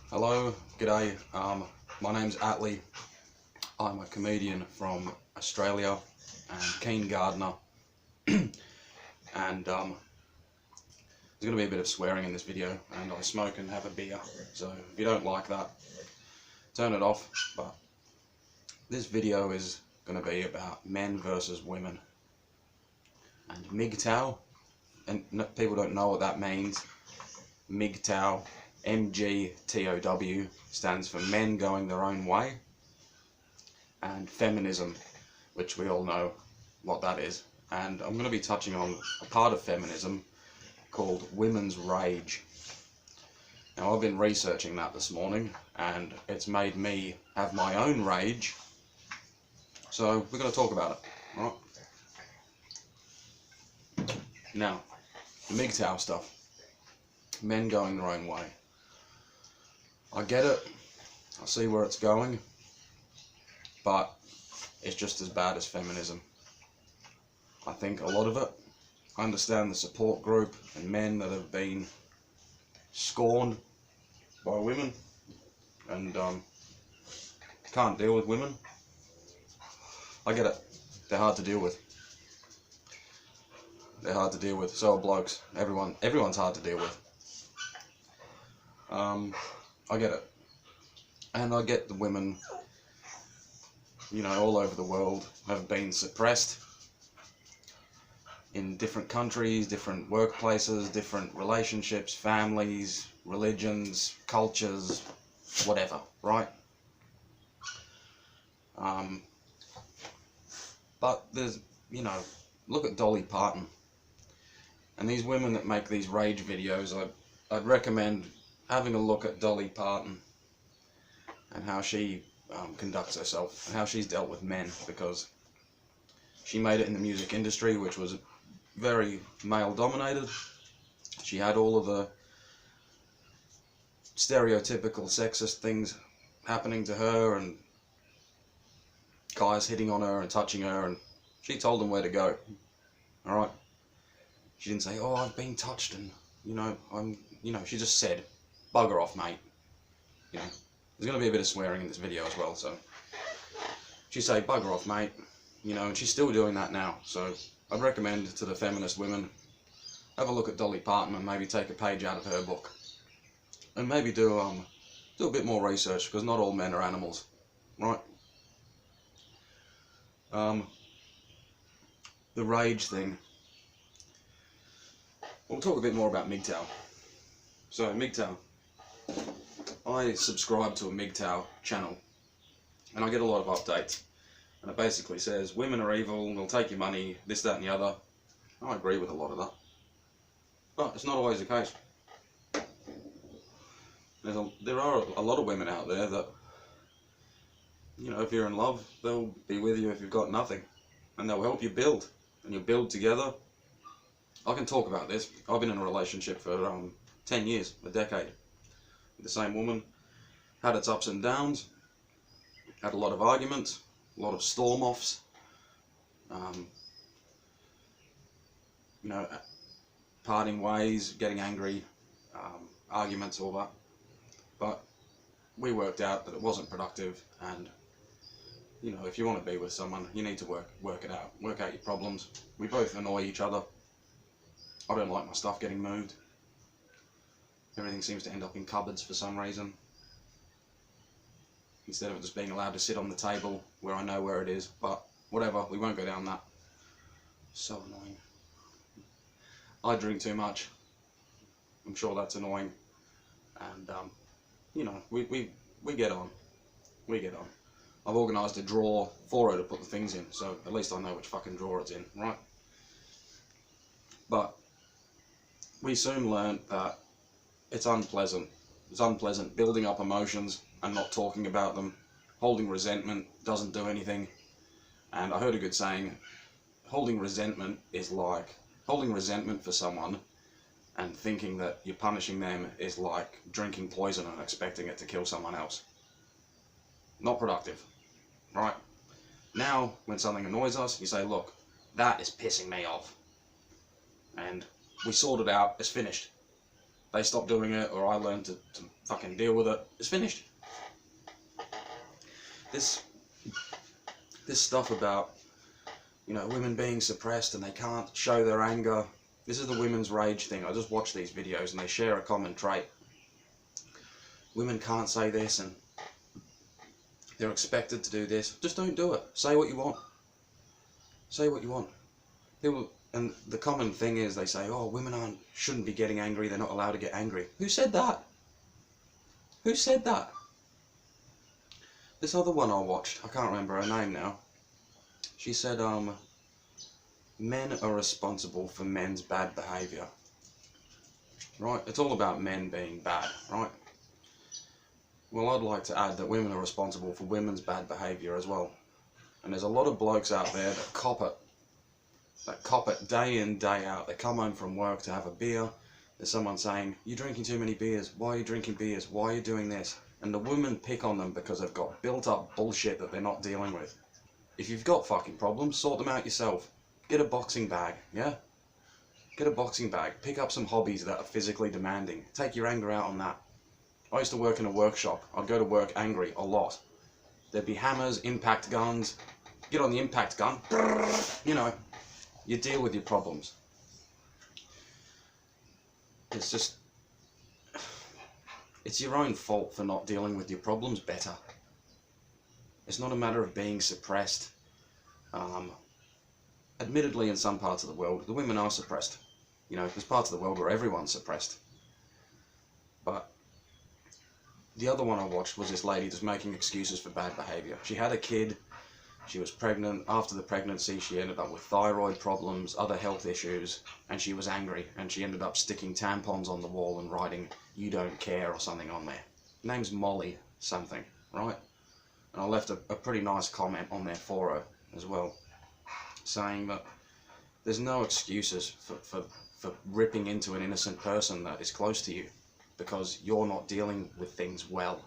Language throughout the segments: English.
Hello, g'day. My name's Atley. I'm a comedian from Australia and keen gardener. And there's going to be a bit of swearing in this video, and I smoke and have a beer. So if you don't like that, turn it off. But this video is going to be about men versus women. And mgtow, and people don't know what that means. mgtow, mgtow, stands for men going their own way, and feminism, which we all know what that is. And I'm going to be touching on a part of feminism called women's rage. Now, I've been researching that this morning, and it's made me have my own rage, so we're going to talk about it, right? Now, the MGTOW stuff, men going their own way. I get it, I see where it's going, but it's just as bad as feminism. I think a lot of it, I understand the support group and men that have been scorned by women and can't deal with women. I get it, they're hard to deal with. They're hard to deal with, so are blokes. Everyone's hard to deal with. I get it. And I get the women, you know, all over the world have been suppressed in different countries, different workplaces, different relationships, families, religions, cultures, whatever, right? But there's, you know, look at Dolly Parton. And these women that make these rage videos, I'd recommend having a look at Dolly Parton and how she conducts herself and how she's dealt with men, because she made it in the music industry, which was very male dominated. She had all of the stereotypical sexist things happening to her and guys hitting on her and touching her, and she told them where to go. Alright? She didn't say, oh, I've been touched and, she just said, bugger off, mate. You know, there's going to be a bit of swearing in this video as well, so she said, bugger off, mate. You know, and she's still doing that now, so I'd recommend to the feminist women, have a look at Dolly Parton and maybe take a page out of her book. And maybe do a bit more research, because not all men are animals, right? The rage thing. We'll talk a bit more about MGTOW. So, MGTOW. I subscribe to a MGTOW channel, and I get a lot of updates. And it basically says, women are evil, they'll take your money, this, that and the other. I agree with a lot of that. But it's not always the case. There are a lot of women out there that, you know, if you're in love, they'll be with you if you've got nothing. And they'll help you build. And you build together. I can talk about this. I've been in a relationship for 10 years, a decade, with the same woman. Had its ups and downs. Had a lot of arguments, a lot of storm-offs. Parting ways, getting angry, arguments, all that. But we worked out that it wasn't productive, and you know, if you want to be with someone, you need to work it out. Work out your problems. We both annoy each other. I don't like my stuff getting moved. Everything seems to end up in cupboards for some reason, instead of just being allowed to sit on the table where I know where it is. But whatever, we won't go down that. So annoying. I drink too much. I'm sure that's annoying. And you know, we get on. We get on. I've organised a drawer for her to put the things in, so at least I know which fucking drawer it's in, right? But we soon learned that it's unpleasant. It's unpleasant building up emotions and not talking about them. Holding resentment doesn't do anything. And I heard a good saying, holding resentment for someone and thinking that you're punishing them is like drinking poison and expecting it to kill someone else. Not productive, right? Now, when something annoys us, you say, look, that is pissing me off. And we sort it out, it's finished. they stop doing it, or I learn to fucking deal with it. It's finished. This stuff about, you know, women being suppressed and they can't show their anger. This is the women's rage thing. I just watch these videos and they share a common trait. Women can't say this and they're expected to do this. Just don't do it. Say what you want. Say what you want. People, and the common thing is they say, oh, women shouldn't be getting angry. They're not allowed to get angry. Who said that? Who said that? This other one I watched, I can't remember her name now. She said, men are responsible for men's bad behaviour. Right? It's all about men being bad, right? Well, I'd like to add that women are responsible for women's bad behaviour as well. And there's a lot of blokes out there that cop it. That cop it day in, day out. They come home from work to have a beer. There's someone saying, you're drinking too many beers. Why are you drinking beers? Why are you doing this? And the women pick on them because they've got built up bullshit that they're not dealing with. If you've got fucking problems, sort them out yourself. Get a boxing bag, yeah? Get a boxing bag. Pick up some hobbies that are physically demanding. Take your anger out on that. I used to work in a workshop. I'd go to work angry a lot. There'd be hammers, impact guns. Get on the impact gun. You know, you deal with your problems. It's just... it's your own fault for not dealing with your problems better. It's not a matter of being suppressed. Admittedly, in some parts of the world, the women are suppressed. You know, there's parts of the world where everyone's suppressed. But the other one I watched was this lady just making excuses for bad behaviour. She had a kid, she was pregnant. After the pregnancy, she ended up with thyroid problems, other health issues, and she was angry. And she ended up sticking tampons on the wall and writing, "You don't care," or something on there. Her name's Molly something, right? And I left a pretty nice comment on there for her as well, saying that there's no excuses for ripping into an innocent person that is close to you because you're not dealing with things well.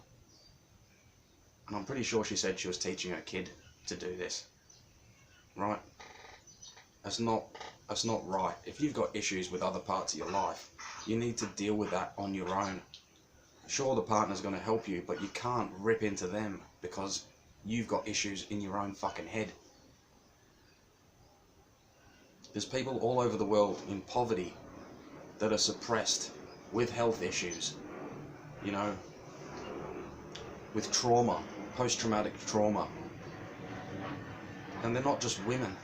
And I'm pretty sure she said she was teaching her kid to do this, right? That's not right. If you've got issues with other parts of your life, you need to deal with that on your own. Sure, the partner's going to help you, but you can't rip into them because you've got issues in your own fucking head. There's people all over the world in poverty that are suppressed with health issues, you know, with trauma, post-traumatic trauma. And they're not just women.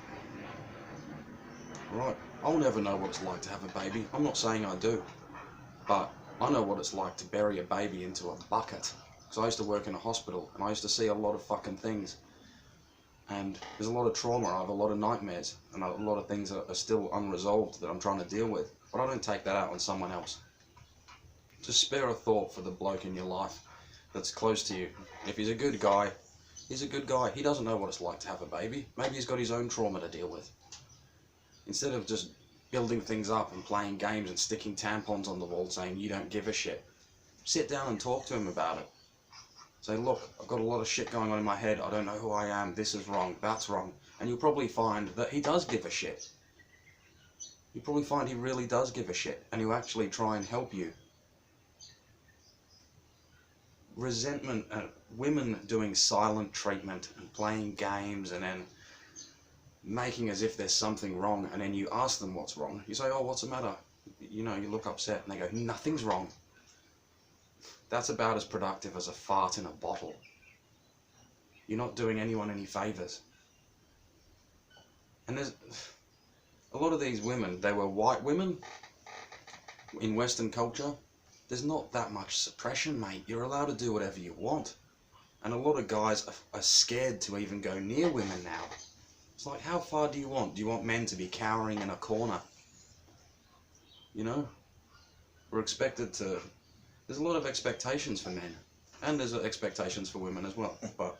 Right? I'll never know what it's like to have a baby. I'm not saying I do. But I know what it's like to bury a baby into a bucket. Because I used to work in a hospital and I used to see a lot of fucking things. And there's a lot of trauma, I have a lot of nightmares, and a lot of things are still unresolved that I'm trying to deal with. But I don't take that out on someone else. Just spare a thought for the bloke in your life that's close to you. If he's a good guy, he's a good guy. He doesn't know what it's like to have a baby. Maybe he's got his own trauma to deal with. Instead of just building things up and playing games and sticking tampons on the wall saying you don't give a shit, sit down and talk to him about it. Say, look, I've got a lot of shit going on in my head. I don't know who I am. This is wrong. That's wrong. And you'll probably find that he does give a shit. You'll probably find he really does give a shit. And he'll actually try and help you. Resentment, women doing silent treatment and playing games and then making as if there's something wrong. And then you ask them what's wrong. You say, oh, what's the matter? You know, you look upset and they go, nothing's wrong. That's about as productive as a fart in a bottle. You're not doing anyone any favours. And there's a lot of these women, they were white women in Western culture. There's not that much suppression, mate. You're allowed to do whatever you want. And a lot of guys are scared to even go near women now. It's like, how far do you want? Do you want men to be cowering in a corner? You know? We're expected to... There's a lot of expectations for men, and there's expectations for women as well, but,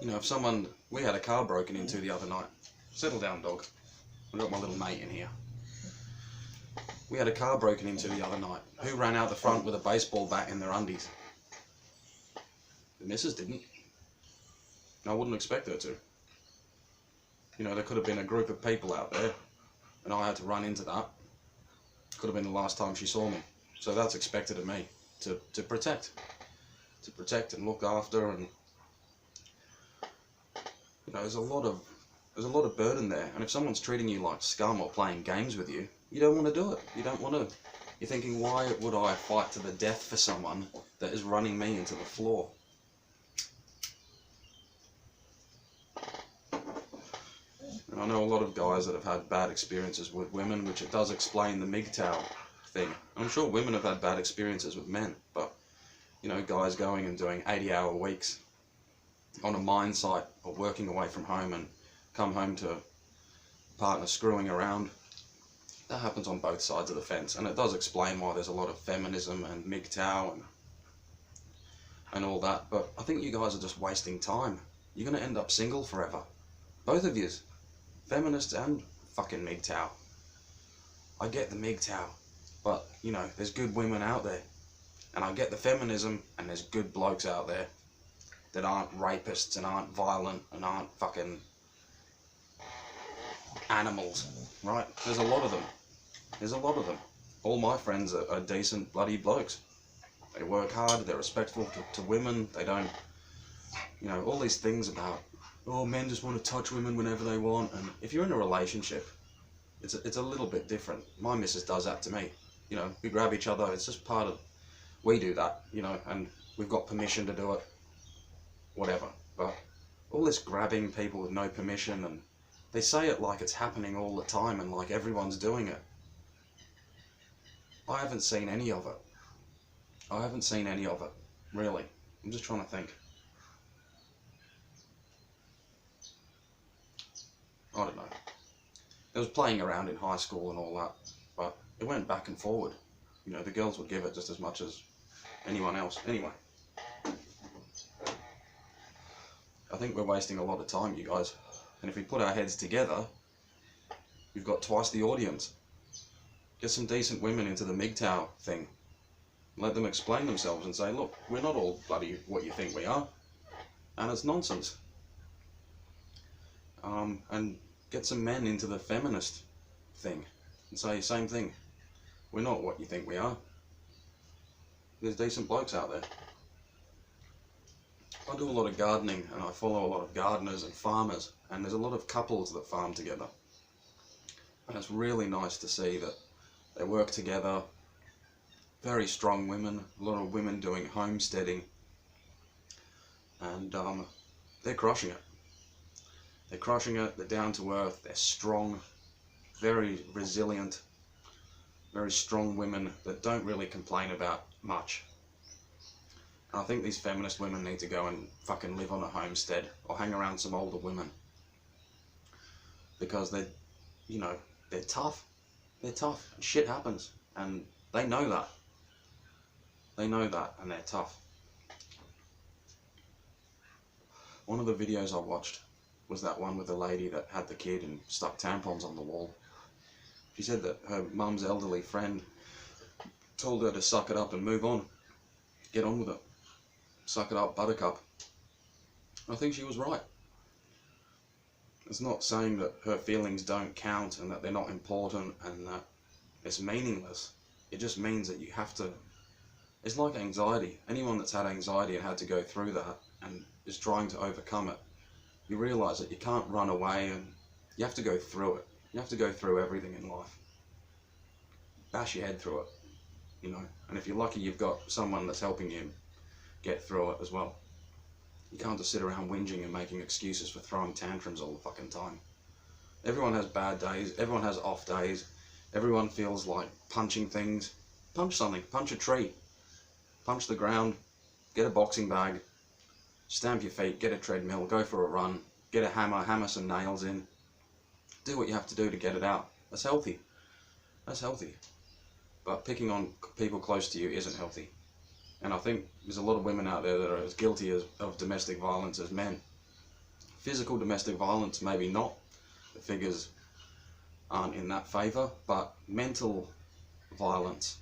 you know, if someone, we had a car broken into the other night. Settle down, dog. I've got my little mate in here. We had a car broken into the other night. Who ran out the front with a baseball bat in their undies? The missus didn't. I wouldn't expect her to. You know, there could have been a group of people out there, and I had to run into that. Could have been the last time she saw me. So that's expected of me, to protect. To protect and look after, and you know, there's a lot of burden there. And if someone's treating you like scum or playing games with you, you don't want to do it. You don't want to. You're thinking, why would I fight to the death for someone that is running me into the floor? And I know a lot of guys that have had bad experiences with women, which it does explain the mgtow thing. I'm sure women have had bad experiences with men, but you know, guys going and doing 80-hour weeks on a mine site or working away from home and come home to partner screwing around. That happens on both sides of the fence, and it does explain why there's a lot of feminism and mgtow and all that. But I think you guys are just wasting time. You're going to end up single forever. Both of yous. Feminists and fucking mgtow. I get the mgtow, but, you know, there's good women out there. And I get the feminism, and there's good blokes out there that aren't rapists and aren't violent and aren't fucking animals, right? There's a lot of them. There's a lot of them. All my friends are decent bloody blokes. They work hard, they're respectful to women, they don't, you know, all these things about, oh, men just want to touch women whenever they want. And if you're in a relationship, it's a little bit different. My missus does that to me. You know, we grab each other, it's just part of, we do that, you know, and we've got permission to do it, whatever. But all this grabbing people with no permission, and they say it like it's happening all the time and like everyone's doing it. I haven't seen any of it. I haven't seen any of it, really. I'm just trying to think. I don't know. There was playing around in high school and all that, but it went back and forward. You know, the girls would give it just as much as anyone else. Anyway. I think we're wasting a lot of time, you guys. And if we put our heads together, we've got twice the audience. Get some decent women into the mgtow thing. Let them explain themselves and say, look, we're not all bloody what you think we are. And it's nonsense. And get some men into the feminist thing and say, same thing. We're not what you think we are. There's decent blokes out there. I do a lot of gardening, and I follow a lot of gardeners and farmers, and there's a lot of couples that farm together. And it's really nice to see that they work together. Very strong women, a lot of women doing homesteading, and they're crushing it. They're crushing it, they're down to earth, they're strong, very resilient, very strong women that don't really complain about much. And I think these feminist women need to go and fucking live on a homestead or hang around some older women. Because they're, you know, they're tough. They're tough. And shit happens. And they know that. They know that, and they're tough. One of the videos I watched was that one with the lady that had the kid and stuck tampons on the wall. She said that her mum's elderly friend told her to suck it up and move on. Get on with it. Suck it up, buttercup. I think she was right. It's not saying that her feelings don't count and that they're not important and that it's meaningless. It just means that you have to... It's like anxiety. Anyone that's had anxiety and had to go through that and is trying to overcome it, you realise that you can't run away, and you have to go through it. You have to go through everything in life. Bash your head through it, you know. And if you're lucky, you've got someone that's helping you get through it as well. You can't just sit around whinging and making excuses for throwing tantrums all the fucking time. Everyone has bad days. Everyone has off days. Everyone feels like punching things. Punch something. Punch a tree. Punch the ground. Get a boxing bag. Stamp your feet. Get a treadmill. Go for a run. Get a hammer. Hammer some nails in. Do what you have to do to get it out. That's healthy. That's healthy. But picking on people close to you isn't healthy. And I think there's a lot of women out there that are as guilty of domestic violence as men. Physical domestic violence, maybe not. The figures aren't in that favour. But mental violence,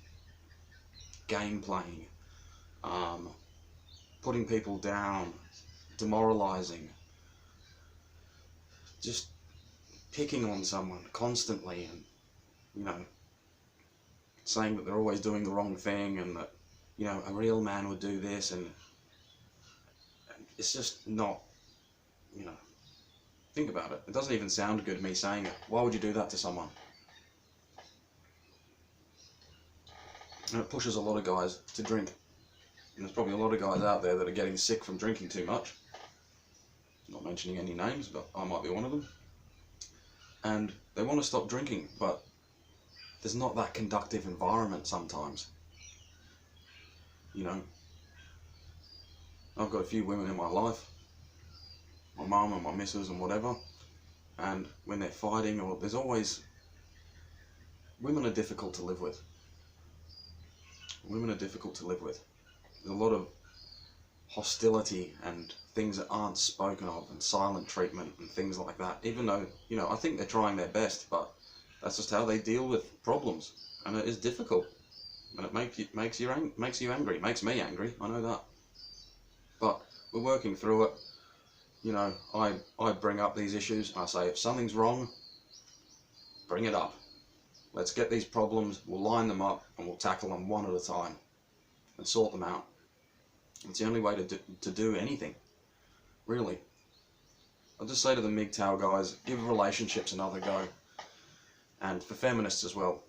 game playing, putting people down, demoralising, just picking on someone constantly, and, you know, saying that they're always doing the wrong thing, and that, you know, a real man would do this, and it's just not, you know, think about it. It doesn't even sound good, me saying it. Why would you do that to someone? And it pushes a lot of guys to drink. And there's probably a lot of guys out there that are getting sick from drinking too much. Not mentioning any names, but I might be one of them. And they want to stop drinking, but there's not that conductive environment sometimes. You know, I've got a few women in my life, my mum and my missus and whatever, and when they're fighting, or there's always, women are difficult to live with. Women are difficult to live with. There's a lot of hostility and things that aren't spoken of, and silent treatment and things like that, even though, you know, I think they're trying their best, but that's just how they deal with problems, and it is difficult, and it makes you angry, makes me angry, I know that, but we're working through it. You know, I bring up these issues, and I say, if something's wrong, bring it up. Let's get these problems, we'll line them up, and we'll tackle them one at a time, and sort them out. It's the only way to do anything, really. I'll just say to the mgtow guys, give relationships another go. And for feminists as well.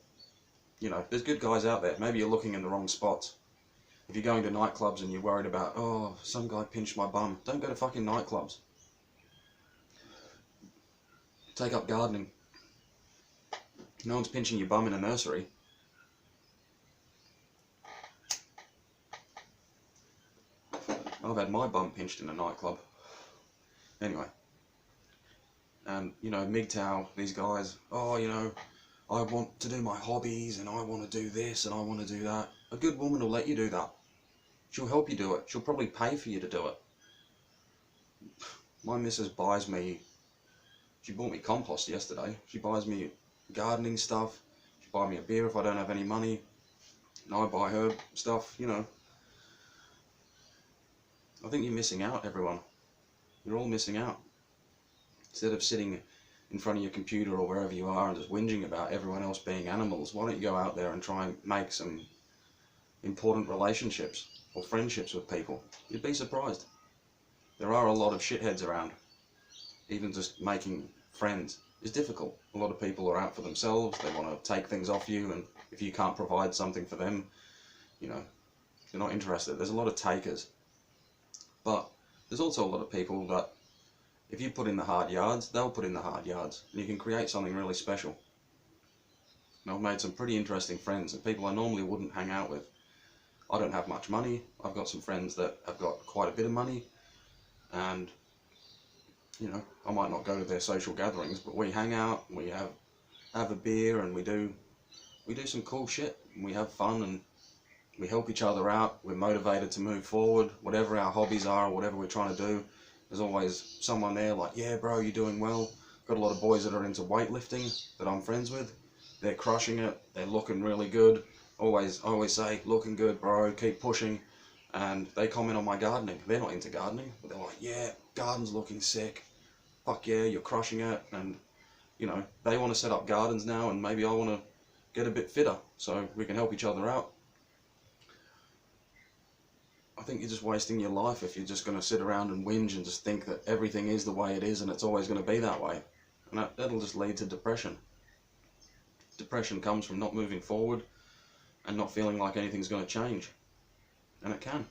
You know, there's good guys out there. Maybe you're looking in the wrong spots. If you're going to nightclubs and you're worried about, oh, some guy pinched my bum, don't go to fucking nightclubs. Take up gardening. No one's pinching your bum in a nursery. I've had my bum pinched in a nightclub. Anyway. And, you know, mgtow, these guys, oh, you know, I want to do my hobbies, and I want to do this, and I want to do that. A good woman will let you do that. She'll help you do it. She'll probably pay for you to do it. My missus buys me, she bought me compost yesterday. She buys me gardening stuff. She buys me a beer if I don't have any money. And I buy her stuff, you know. I think you're missing out, everyone. You're all missing out. Instead of sitting in front of your computer or wherever you are and just whinging about everyone else being animals, why don't you go out there and try and make some important relationships or friendships with people? You'd be surprised. There are a lot of shitheads around. Even just making friends is difficult. A lot of people are out for themselves. They want to take things off you, and if you can't provide something for them, you know, you're not interested. There's a lot of takers. But there's also a lot of people that, if you put in the hard yards, they'll put in the hard yards, and you can create something really special. And I've made some pretty interesting friends, and people I normally wouldn't hang out with. I don't have much money. I've got some friends that have got quite a bit of money, and, you know, I might not go to their social gatherings, but we hang out, we have a beer, and we do some cool shit, and we have fun, and we help each other out. We're motivated to move forward, whatever our hobbies are, whatever we're trying to do. There's always someone there like, yeah bro, you're doing well. Got a lot of boys that are into weightlifting that I'm friends with. They're crushing it, they're looking really good. I always say, looking good bro, keep pushing. And they comment on my gardening. They're not into gardening, but they're like, yeah, garden's looking sick. Fuck yeah, you're crushing it. And, you know, they want to set up gardens now, and maybe I want to get a bit fitter so we can help each other out. I think you're just wasting your life if you're just going to sit around and whinge and just think that everything is the way it is and it's always going to be that way. And that'll just lead to depression. Depression comes from not moving forward and not feeling like anything's going to change. And it can.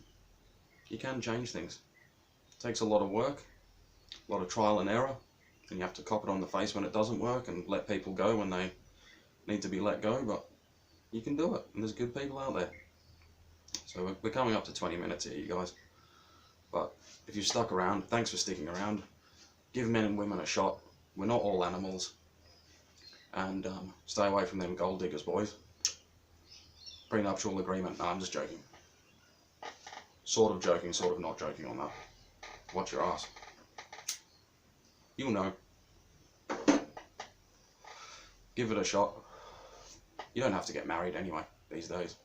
You can change things. It takes a lot of work, a lot of trial and error, and you have to cop it on the face when it doesn't work and let people go when they need to be let go, but you can do it, and there's good people out there. So we're coming up to 20 minutes here, you guys. But if you've stuck around, thanks for sticking around. Give men and women a shot. We're not all animals. And stay away from them gold diggers, boys. Prenuptial agreement. No, I'm just joking. Sort of joking, sort of not joking on that. Watch your ass. You'll know. Give it a shot. You don't have to get married anyway, these days.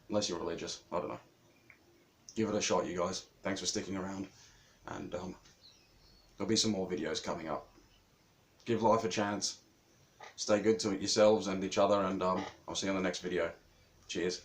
Unless you're religious, I don't know. Give it a shot, you guys. Thanks for sticking around. And there'll be some more videos coming up. Give life a chance. Stay good to yourselves and each other, and I'll see you on the next video. Cheers.